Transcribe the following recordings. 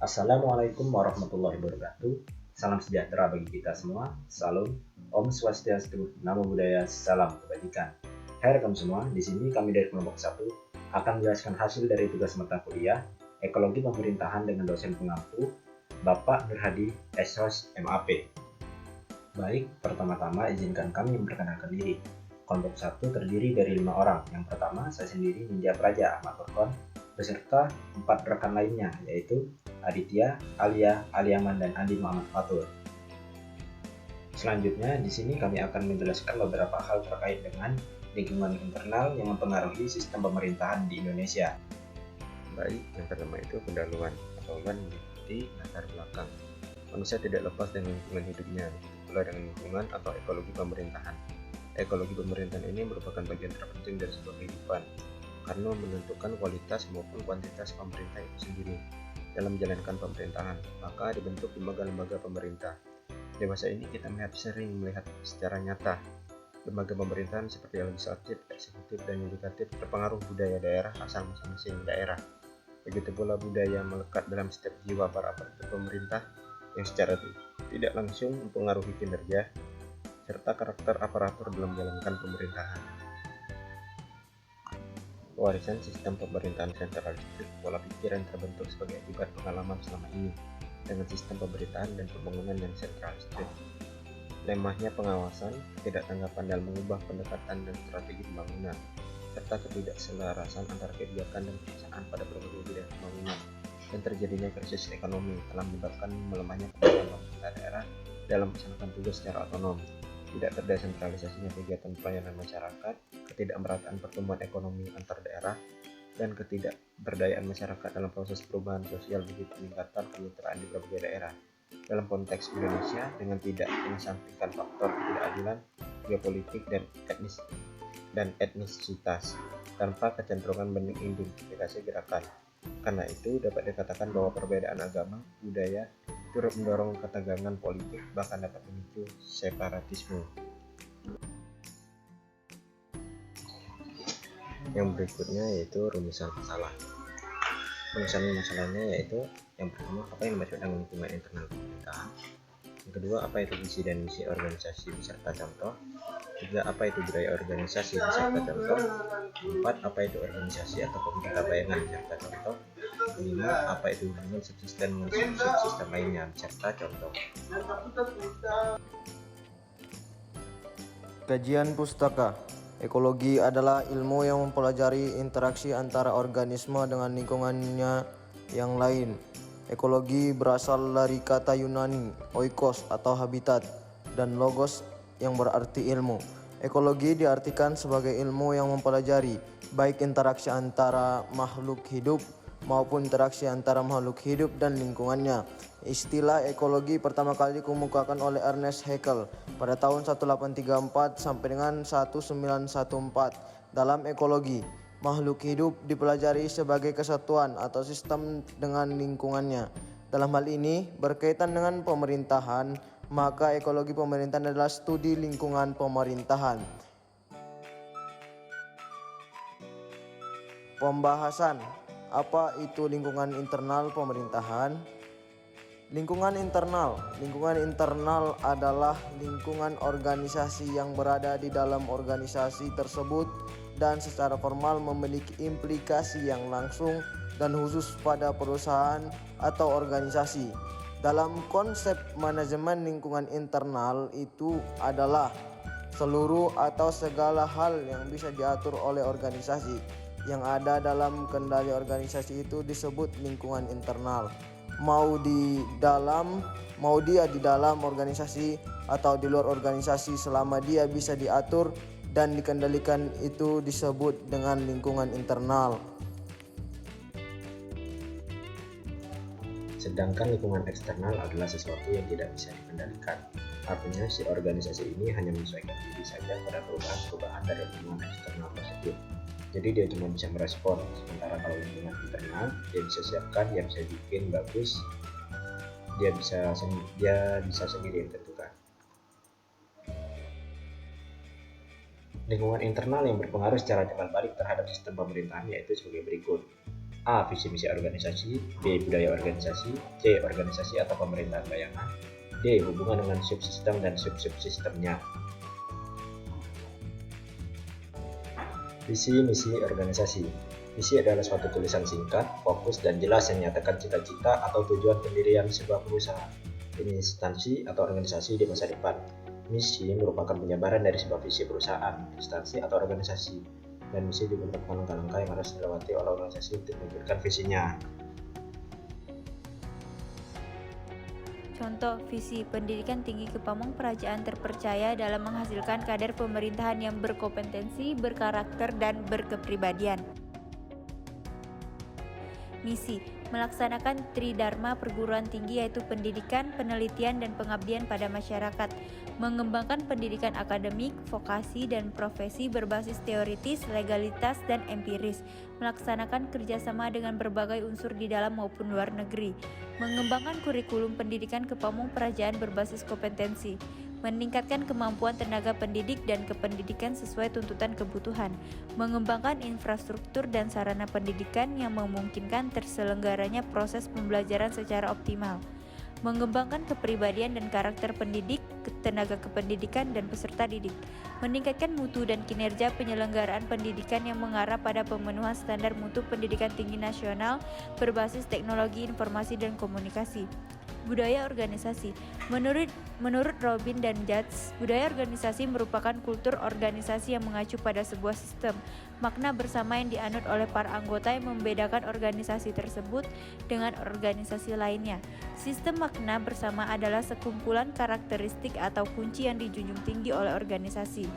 Assalamualaikum warahmatullahi wabarakatuh. Salam sejahtera bagi kita semua. Salam Om Swastiastu, Namo Buddhaya, Salam Kebajikan. Hai rekan semua, di sini kami dari kelompok 1 akan menjelaskan hasil dari tugas mata kuliah Ekologi Pemerintahan dengan dosen pengampu Bapak Nurhadi SHOS MAP. Baik, pertama-tama izinkan kami memperkenalkan diri. Kelompok 1 terdiri dari 5 orang. Yang pertama, saya sendiri Ninja Praja Ahmad Turkon, beserta 4 rekan lainnya, yaitu Aditya, Alia, Aliaman, dan Andi Muhammad Fatur. Selanjutnya, di sini kami akan menjelaskan beberapa hal terkait dengan lingkungan internal yang mempengaruhi sistem pemerintahan di Indonesia. Baik, yang pertama itu pendahuluan atau mengikuti latar belakang. Manusia tidak lepas dari lingkungan hidupnya, pula dengan lingkungan atau ekologi pemerintahan. Ekologi pemerintahan ini merupakan bagian terpenting dari sebuah kehidupan, karena menentukan kualitas maupun kuantitas pemerintah itu sendiri. Dalam menjalankan pemerintahan, maka dibentuk lembaga-lembaga pemerintah. Di masa ini kita sering melihat secara nyata lembaga pemerintahan seperti legislatif, eksekutif, dan yudikatif terpengaruh budaya daerah asal masing-masing daerah. Begitu pula budaya melekat dalam setiap jiwa para aparatur pemerintah yang secara tidak langsung mempengaruhi kinerja serta karakter aparatur dalam menjalankan pemerintahan. Warisan sistem pemerintahan sentralistik, pola pikir yang terbentuk sebagai akibat pengalaman selama ini dengan sistem pemerintahan dan pembangunan yang sentralistik. Lemahnya pengawasan, ketidaktanggapan dalam mengubah pendekatan dan strategi pembangunan, serta ketidakselarasan antara kebijakan dan pelaksanaan pada berbagai bidang pembangunan, dan terjadinya krisis ekonomi telah menyebabkan melemahnya kemampuan pemerintah daerah dalam melaksanakan tugas secara otonom, tidak terdesentralisasinya kegiatan pelayanan masyarakat, ketidakmerataan pertumbuhan ekonomi antar daerah, dan ketidakberdayaan masyarakat dalam proses perubahan sosial bagi peningkatan kesejahteraan di berbagai daerah. Dalam konteks Indonesia, dengan tidak mengesampingkan faktor ketidakadilan geopolitik dan etnisitas, tanpa kecenderungan mengidentifikasi gerakan. Karena itu, dapat dikatakan bahwa perbedaan agama, budaya, turut mendorong ketegangan politik, bahkan dapat memicu separatisme. Yang berikutnya yaitu rumusan masalah. Rumusan masalahnya yaitu yang pertama, apa yang dimaksud dengan lingkungan internal pemerintahan. Yang kedua, apa itu visi dan misi organisasi beserta contoh. Tiga, apa itu budaya organisasi beserta contoh. Empat, apa itu organisasi atau pemerintah bayangan beserta contoh. Lima, apa itu hubungan subsisten dengan subsistem lainnya beserta contoh. Kajian pustaka. Ekologi adalah ilmu yang mempelajari interaksi antara organisme dengan lingkungannya yang lain. Ekologi berasal dari kata Yunani oikos atau habitat dan logos yang berarti ilmu. Ekologi diartikan sebagai ilmu yang mempelajari baik interaksi antara makhluk hidup maupun interaksi antara makhluk hidup dan lingkungannya. Istilah ekologi pertama kali dikemukakan oleh Ernest Haeckel pada tahun 1834 sampai dengan 1914. Dalam ekologi, makhluk hidup dipelajari sebagai kesatuan atau sistem dengan lingkungannya. Dalam hal ini, berkaitan dengan pemerintahan, maka ekologi pemerintahan adalah studi lingkungan pemerintahan. Pembahasan, apa itu lingkungan internal pemerintahan? Lingkungan internal adalah lingkungan organisasi yang berada di dalam organisasi tersebut dan secara formal memiliki implikasi yang langsung dan khusus pada perusahaan atau organisasi. Dalam konsep manajemen lingkungan internal itu adalah seluruh atau segala hal yang bisa diatur oleh organisasi yang ada dalam kendali organisasi itu disebut lingkungan internal. Mau dia di dalam organisasi atau di luar organisasi, selama dia bisa diatur dan dikendalikan itu disebut dengan lingkungan internal. Sedangkan lingkungan eksternal adalah sesuatu yang tidak bisa dikendalikan. Artinya si organisasi ini hanya menyesuaikan diri saja pada perubahan-perubahan dari lingkungan eksternal tersebut. Jadi dia cuma bisa merespon. Sementara kalau lingkungan internal, dia bisa siapkan, dia bisa bikin bagus, dia bisa sendiri tentukan. Lingkungan internal yang berpengaruh secara timbal balik terhadap sistem pemerintahan yaitu sebagai berikut. A. Visi misi organisasi, B. Budaya organisasi, C. Organisasi atau pemerintahan bayangan, D. Hubungan dengan subsistem dan subsubsistemnya. Visi misi organisasi. Visi adalah suatu tulisan singkat, fokus, dan jelas yang menyatakan cita-cita atau tujuan pendirian sebuah perusahaan, instansi, atau organisasi di masa depan. Misi merupakan penyebaran dari sebuah visi perusahaan, instansi, atau organisasi, dan misi juga merupakan langkah-langkah yang harus dilewati oleh organisasi untuk mewujudkan visinya. Contoh, visi pendidikan tinggi Kepamong Praajaan terpercaya dalam menghasilkan kader pemerintahan yang berkompetensi, berkarakter, dan berkepribadian. Misi, melaksanakan Tridharma perguruan tinggi yaitu pendidikan, penelitian, dan pengabdian pada masyarakat, mengembangkan pendidikan akademik, vokasi, dan profesi berbasis teoritis, legalitas, dan empiris, melaksanakan kerjasama dengan berbagai unsur di dalam maupun luar negeri, mengembangkan kurikulum pendidikan Kepamong Praajaan berbasis kompetensi, meningkatkan kemampuan tenaga pendidik dan kependidikan sesuai tuntutan kebutuhan, mengembangkan infrastruktur dan sarana pendidikan yang memungkinkan terselenggaranya proses pembelajaran secara optimal, mengembangkan kepribadian dan karakter pendidik, tenaga kependidikan, dan peserta didik, meningkatkan mutu dan kinerja penyelenggaraan pendidikan yang mengarah pada pemenuhan standar mutu pendidikan tinggi nasional berbasis teknologi informasi dan komunikasi. Budaya organisasi. Menurut Robin dan Judge, budaya organisasi merupakan kultur organisasi yang mengacu pada sebuah sistem, makna bersama yang dianut oleh para anggota yang membedakan organisasi tersebut dengan organisasi lainnya. Sistem makna bersama adalah sekumpulan karakteristik atau kunci yang dijunjung tinggi oleh organisasi.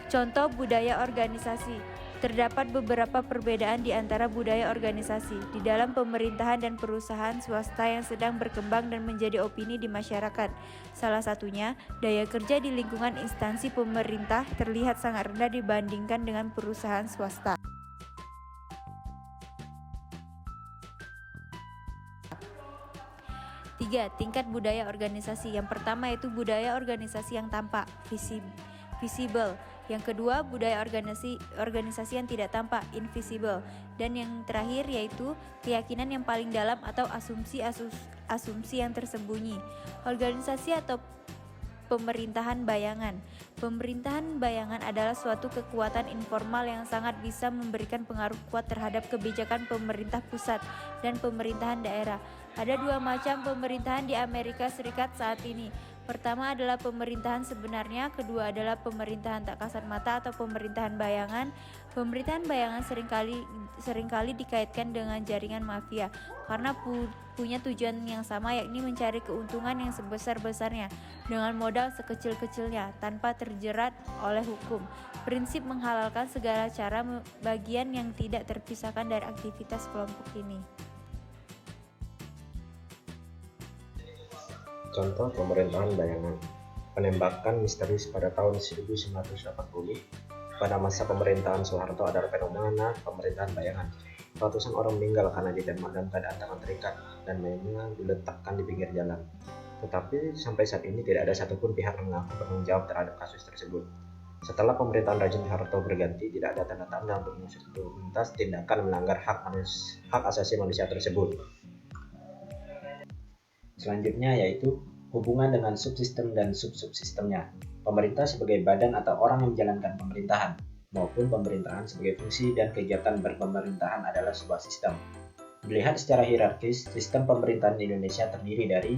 Contoh budaya organisasi. Terdapat beberapa perbedaan di antara budaya organisasi di dalam pemerintahan dan perusahaan swasta yang sedang berkembang dan menjadi opini di masyarakat. Salah satunya, daya kerja di lingkungan instansi pemerintah terlihat sangat rendah dibandingkan dengan perusahaan swasta. Tiga, tingkat budaya organisasi. Yang pertama yaitu budaya organisasi yang tampak, visible. Yang kedua, budaya organisasi yang tidak tampak, invisible. Dan yang terakhir yaitu keyakinan yang paling dalam atau asumsi yang tersembunyi. Organisasi atau pemerintahan bayangan. Pemerintahan bayangan adalah suatu kekuatan informal yang sangat bisa memberikan pengaruh kuat terhadap kebijakan pemerintah pusat dan pemerintahan daerah. Ada dua macam pemerintahan di Amerika Serikat saat ini. Pertama adalah pemerintahan sebenarnya, kedua adalah pemerintahan tak kasat mata atau pemerintahan bayangan. Pemerintahan bayangan seringkali dikaitkan dengan jaringan mafia karena punya tujuan yang sama, yakni mencari keuntungan yang sebesar-besarnya dengan modal sekecil-kecilnya tanpa terjerat oleh hukum. Prinsip menghalalkan segala cara bagian yang tidak terpisahkan dari aktivitas kelompok ini. Contoh pemerintahan bayangan. Penembakan misterius pada tahun 1980 pada masa pemerintahan Soeharto adalah fenomena pemerintahan bayangan. Ratusan orang meninggal karena ditembak dalam keadaan tangan terikat dan mayatnya diletakkan di pinggir jalan. Tetapi sampai saat ini tidak ada satupun pihak yang mengaku bertanggung jawab terhadap kasus tersebut. Setelah pemerintahan Rezim Soeharto berganti, tidak ada tanda-tanda untuk mengusut tuntas tindakan melanggar hak asasi manusia tersebut. Selanjutnya yaitu hubungan dengan subsistem dan subsubsistemnya. Pemerintah sebagai badan atau orang yang menjalankan pemerintahan, maupun pemerintahan sebagai fungsi dan kegiatan berpemerintahan adalah sebuah sistem. Dilihat secara hierarkis, sistem pemerintahan di Indonesia terdiri dari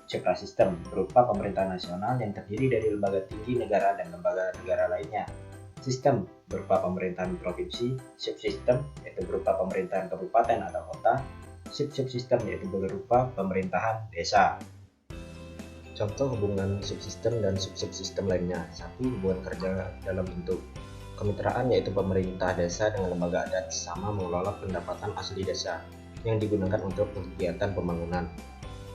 suprasistem berupa pemerintahan nasional yang terdiri dari lembaga tinggi negara dan lembaga negara lainnya. Sistem berupa pemerintahan provinsi, subsistem yaitu berupa pemerintahan kabupaten atau kota, subsistem yaitu berupa pemerintahan desa. Contoh hubungan subsistem dan subsistem lainnya. 1. Hubungan kerja dalam bentuk kemitraan, yaitu pemerintah desa dengan lembaga adat sama mengelola pendapatan asli desa yang digunakan untuk kegiatan pembangunan.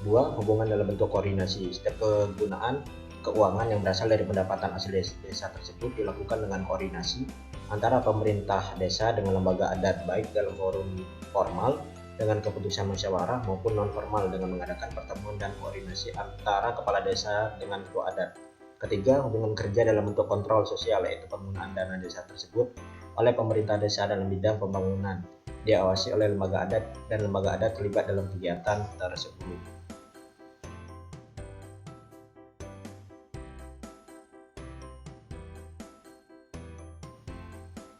2. Hubungan dalam bentuk koordinasi. Setiap penggunaan keuangan yang berasal dari pendapatan asli desa tersebut dilakukan dengan koordinasi antara pemerintah desa dengan lembaga adat, baik dalam forum formal dengan keputusan musyawarah maupun non formal dengan mengadakan pertemuan dan koordinasi antara kepala desa dengan ketua adat. Ketiga, hubungan kerja dalam bentuk kontrol sosial, yaitu penggunaan dana desa tersebut oleh pemerintah desa dalam bidang pembangunan, diawasi oleh lembaga adat dan lembaga adat terlibat dalam kegiatan tersebut.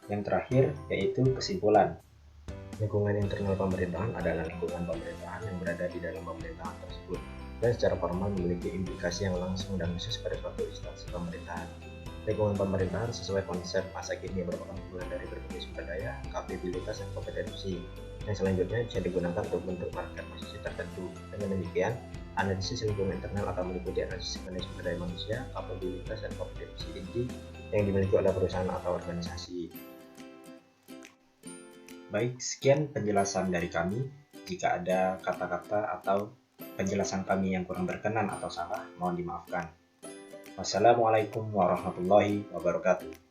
Yang terakhir yaitu kesimpulan. Lingkungan internal pemerintahan adalah lingkungan pemerintahan yang berada di dalam pemerintahan tersebut dan secara formal memiliki implikasi yang langsung dan khusus pada suatu instansi pemerintahan. Lingkungan pemerintahan sesuai konsep masa kini merupakan kumpulan dari berbagai sumber daya, kapabilitas, dan kompetensi yang selanjutnya bisa digunakan untuk bentuk market posisi tertentu. Dengan demikian, analisis lingkungan internal akan meliputi analisis mengenai sumber daya manusia, kapabilitas, dan kompetensi inti yang dimiliki oleh perusahaan atau organisasi. Baik, sekian penjelasan dari kami. Jika ada kata-kata atau penjelasan kami yang kurang berkenan atau salah, mohon dimaafkan. Wassalamualaikum warahmatullahi wabarakatuh.